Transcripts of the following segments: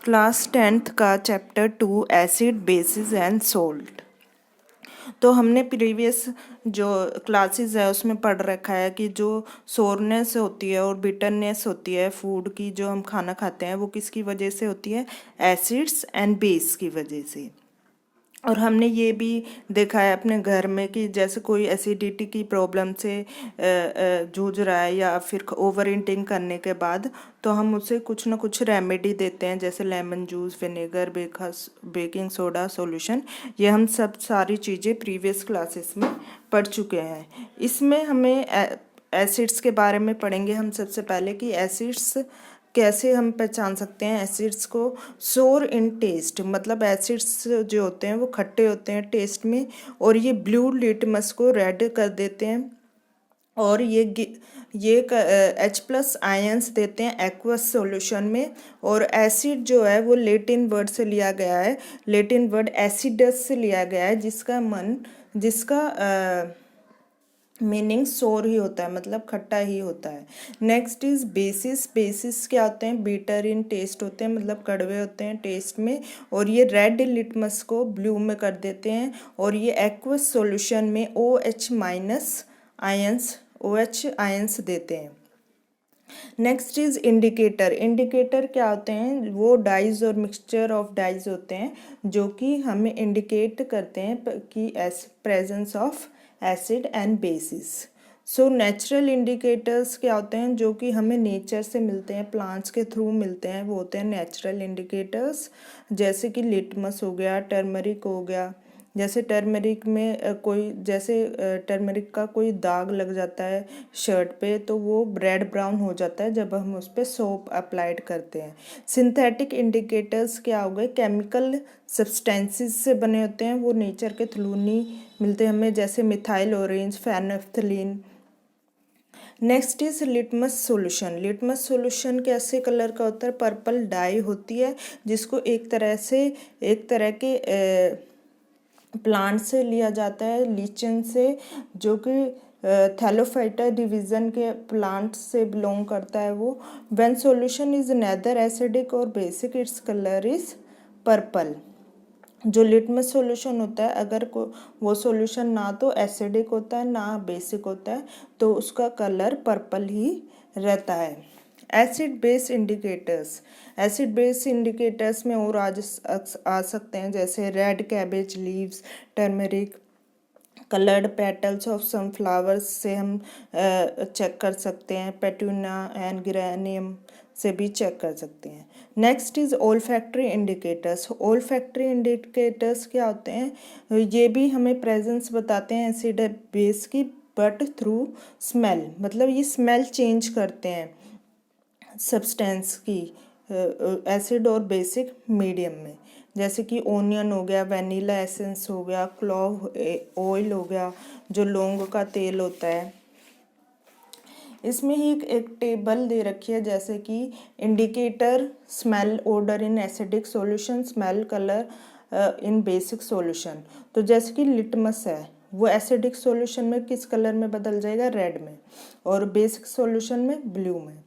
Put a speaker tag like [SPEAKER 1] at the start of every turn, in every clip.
[SPEAKER 1] Class 10th का chapter 2 acid basis and salt. तो हमने प्रीवियस जो क्लासेस है उसमें पढ़ रखा है कि जो सोरनेस होती है और बिटरनेस होती है फूड की, जो हम खाना खाते हैं वो किसकी वजह से होती है? एसिड्स एंड बेस की वजह से। और हमने ये भी देखा है अपने घर में कि जैसे कोई एसिडिटी की प्रॉब्लम से जूझ रहा है या फिर ओवर ईटिंग करने के बाद, तो हम उसे कुछ ना कुछ रेमेडी देते हैं, जैसे lemon juice, vinegar, baking soda solution. ये हम सब सारी चीज़ें प्रीवियस क्लासेस में पढ़ चुके हैं। इसमें हमें एसिड्स के बारे में पढ़ेंगे हम सबसे पहले कि एसिड्स कैसे हम पहचान सकते हैं एसिड्स को। सोर इन टेस्ट, मतलब एसिड्स जो होते हैं वो खट्टे होते हैं टेस्ट में, और ये ब्लू लिटमस को रेड कर देते हैं, और ये H+ आयंस देते हैं एक्वस सॉल्यूशन में। और एसिड जो है वो लेटिन वर्ड से लिया गया है, लेटिन वर्ड एसिडस से लिया गया है, जिसका मीनिंग सोर ही होता है, मतलब खट्टा ही होता है। Next is basis. बेसिस क्या होते हैं? बीटर इन टेस्ट होते हैं, मतलब कड़वे होते हैं टेस्ट में, और ये रेड लिटमस को ब्लू में कर देते हैं, और ये एक्वस सॉल्यूशन में OH आयंस देते हैं। Next is indicator. इंडिकेटर क्या होते हैं? वो डाइज और मिक्सचर ऑफ डाइज होते हैं जो कि हमें इंडिकेट करते हैं कि presence of acid and bases. So natural indicators क्या होते हैं? जो कि हमें नेचर से मिलते हैं, प्लांट्स के थ्रू मिलते हैं, वो होते हैं नेचुरल इंडिकेटर्स। जैसे कि लिटमस हो गया, टर्मरिक हो गया। जैसे टर्मरिक में टर्मरिक का कोई दाग लग जाता है शर्ट पे, तो वो रेड ब्राउन हो जाता है जब हम उस पर सोप अप्लाइड करते हैं। सिंथेटिक इंडिकेटर्स क्या हो गए? केमिकल सब्सटेंसेस से बने होते हैं, वो नेचर के थ्रू नहीं मिलते हमें, जैसे methyl orange, phenolphthalein. Next is litmus solution. Litmus solution कैसे कलर का होता है? पर्पल डाई होती है, जिसको एक तरह के प्लांट से लिया जाता है, लीचन से, जो कि थैलोफाइटा डिवीज़न के प्लांट से बिलोंग करता है वो। When solution is neither acidic और basic, it's colour is purple. जो लिटमस सॉल्यूशन होता है, अगर वो सॉल्यूशन ना तो एसिडिक होता है ना बेसिक होता है, तो उसका कलर पर्पल ही रहता है। Acid base indicators. Acid base indicators में और आ सकते हैं, जैसे red cabbage leaves, turmeric, coloured petals of some flowers से हम चेक कर सकते हैं, पेटूना एंड ग्रेनियम से भी चेक कर सकते हैं। Next is olfactory indicators. Olfactory indicators क्या होते हैं? ये भी हमें प्रेजेंस बताते हैं एसिड बेस की, बट थ्रू स्मेल, मतलब ये स्मेल चेंज करते हैं सब्सटेंस की एसिड और बेसिक मीडियम में। जैसे कि ओनियन हो गया, वैनिला एसेंस हो गया, क्लोव ऑयल हो गया, जो लौंग का तेल होता है। इसमें ही एक टेबल दे रखी है, जैसे कि indicator smell order in acidic solution, smell colour in basic solution. तो जैसे कि लिटमस है, वो एसिडिक सॉल्यूशन में किस कलर में बदल जाएगा? रेड में, और बेसिक सॉल्यूशन में ब्लू में।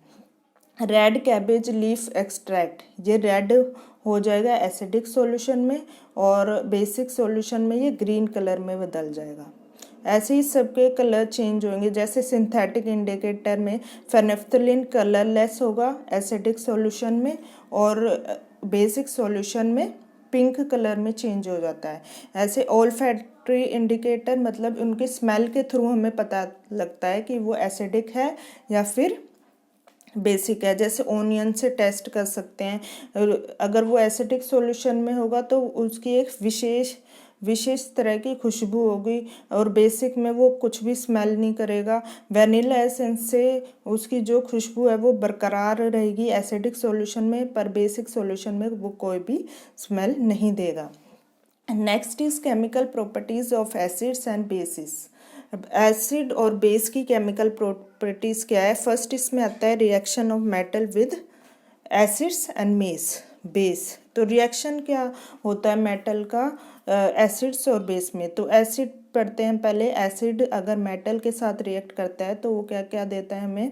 [SPEAKER 1] रेड कैबेज लीफ एक्सट्रैक्ट, ये रेड हो जाएगा एसिडिक सॉल्यूशन में, और बेसिक सॉल्यूशन में ये ग्रीन कलर में बदल जाएगा। ऐसे ही सबके कलर चेंज होंगे। जैसे सिंथेटिक इंडिकेटर में फेनोल्फथलीन कलरलेस होगा एसिडिक सॉल्यूशन में, और बेसिक सॉल्यूशन में पिंक कलर में चेंज हो जाता है। ऐसे ओल्फैक्टरी इंडिकेटर, मतलब उनके स्मेल के थ्रू हमें पता लगता है कि वो एसिडिक है या फिर बेसिक है। जैसे ओनियन से टेस्ट कर सकते हैं, अगर वो एसिडिक सॉल्यूशन में होगा तो उसकी एक विशेष तरह की खुशबू होगी, और बेसिक में वो कुछ भी स्मेल नहीं करेगा। वैनिला एसेंस से उसकी जो खुशबू है वो बरकरार रहेगी एसिडिक सॉल्यूशन में, पर बेसिक सॉल्यूशन में वो कोई भी स्मेल नहीं देगा। Next is chemical properties of acids and bases. Acid और बेस की केमिकल प्रॉपर्टीज़ क्या है? फर्स्ट इसमें आता है reaction of metal with acids and base. तो रिएक्शन क्या होता है मेटल का एसिड्स और बेस में? तो एसिड पढ़ते हैं पहले। एसिड अगर मेटल के साथ रिएक्ट करता है तो वो क्या क्या देता है हमें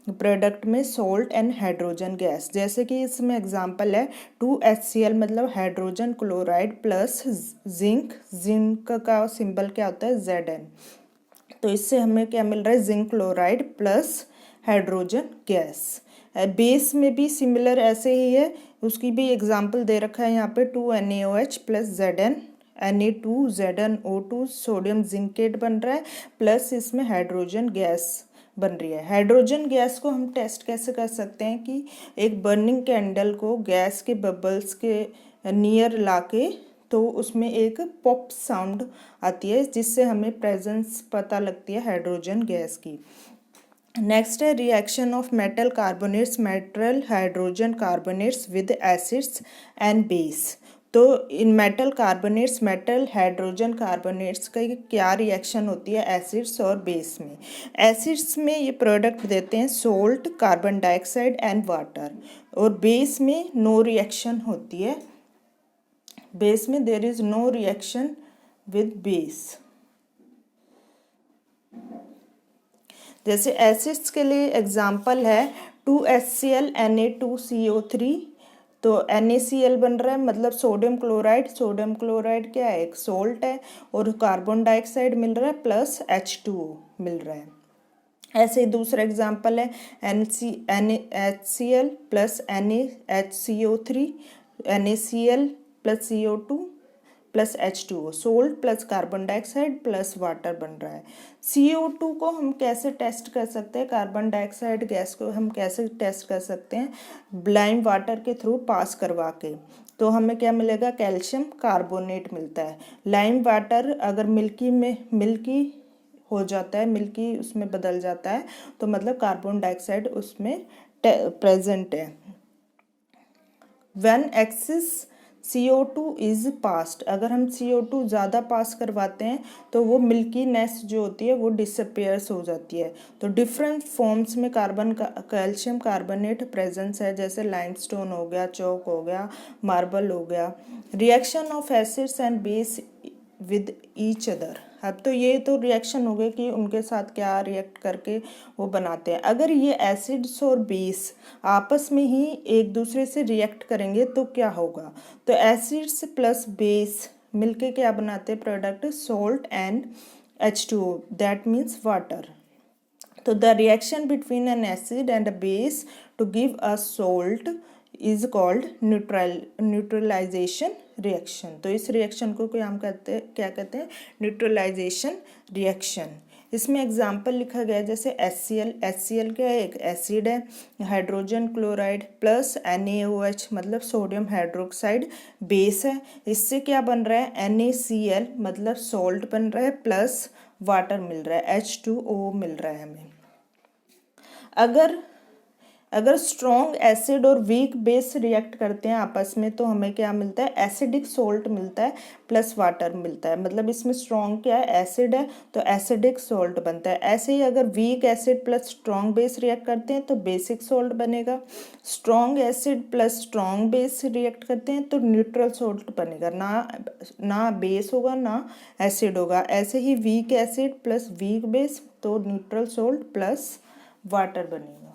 [SPEAKER 1] प्रोडक्ट में, सॉल्ट एंड हाइड्रोजन गैस। जैसे कि इसमें एग्जांपल है 2HCl मतलब hydrogen chloride plus zinc. Zinc का सिंबल क्या होता है, Zn। तो इससे हमें क्या मिल रहा है, zinc chloride plus hydrogen gas. Base में भी सिमिलर ऐसे ही है, उसकी भी एग्जांपल दे रखा है यहाँ पे 2NaOH plus Zn Na2ZnO2 sodium zincate बन रहा है, प्लस इसमें हाइड्रोजन गैस बन रही है। हाइड्रोजन गैस को हम टेस्ट कैसे कर सकते हैं कि एक बर्निंग कैंडल को गैस के बबल्स के नियर लाके तो उसमें एक पॉप साउंड आती है जिससे हमें प्रेजेंस पता लगती है हाइड्रोजन गैस की। नेक्स्ट है reaction of metal carbonates, metal hydrogen carbonates with acids and base. तो इन metal carbonates, metal hydrogen carbonates का क्या रिएक्शन होती है एसिड्स और बेस में। एसिड्स में ये प्रोडक्ट देते हैं salt, carbon dioxide and water, और बेस में नो रिएक्शन होती है। बेस में there is no reaction with base. जैसे एसिड्स के लिए एग्जांपल है 2HCl Na2CO3। तो NaCl बन रहा है मतलब सोडियम क्लोराइड। सोडियम क्लोराइड क्या है, एक सोल्ट है, और कार्बन डाइऑक्साइड मिल रहा है प्लस H2O मिल रहा है। ऐसे ही दूसरा एग्जांपल है NaHCl plus NaHCO3, NaCl plus CO2 plus H2O, salt plus carbon dioxide plus water बन रहा है। CO2 को हम कैसे टेस्ट कर सकते हैं, कार्बन डाइऑक्साइड गैस को हम कैसे टेस्ट कर सकते हैं, ब्लाइम वाटर के थ्रू पास करवा के। तो हमें क्या मिलेगा, कैल्शियम कार्बोनेट मिलता है। लाइम वाटर अगर मिल्की हो जाता है, मिल्की उसमें बदल जाता है, तो मतलब कार्बन डाइऑक्साइड उसमें प्रेजेंट है। When excess CO2 is passed, अगर हम CO2 ज़्यादा पास करवाते हैं तो वो मिल्कीनेस जो होती है वो डिसअपियर्स हो जाती है। तो डिफरेंट फॉर्म्स में कैल्शियम कार्बोनेट प्रेजेंस है, जैसे लाइमस्टोन हो गया, चौक हो गया, मार्बल हो गया। Reaction of acids and base with each other. अब तो ये तो रिएक्शन हो गए कि उनके साथ क्या रिएक्ट करके वो बनाते हैं। अगर ये एसिड्स और बेस आपस में ही एक दूसरे से रिएक्ट करेंगे तो क्या होगा, तो एसिड्स प्लस बेस मिलके क्या बनाते हैं product, salt and H2O, that means water. तो the reaction between an acid and a base to give a salt is called neutralization reaction. तो इस रिएक्शन को क्या कहते हैं, न्यूट्रलाइजेशन रिएक्शन। इसमें एग्जाम्पल लिखा गया है जैसे HCl क्या है, एक एसिड है, हाइड्रोजन क्लोराइड प्लस NaOH मतलब सोडियम हाइड्रोक्साइड बेस है। इससे क्या बन रहा है, NaCl मतलब सॉल्ट बन रहा है प्लस वाटर मिल रहा है, H2O मिल रहा है हमें। अगर स्ट्रॉन्ग एसिड और वीक बेस रिएक्ट करते हैं आपस में तो हमें क्या मिलता है, एसिडिक सोल्ट मिलता है प्लस वाटर मिलता है। मतलब इसमें स्ट्रॉन्ग क्या है, एसिड है, तो एसिडिक सोल्ट बनता है। ऐसे ही अगर week acid plus strong base react करते हैं तो बेसिक सोल्ट बनेगा। Strong acid plus strong base react करते हैं तो न्यूट्रल सोल्ट बनेगा, ना बेस होगा ना एसिड होगा। ऐसे ही weak acid plus weak base तो न्यूट्रल सोल्ट प्लस वाटर बनेगा।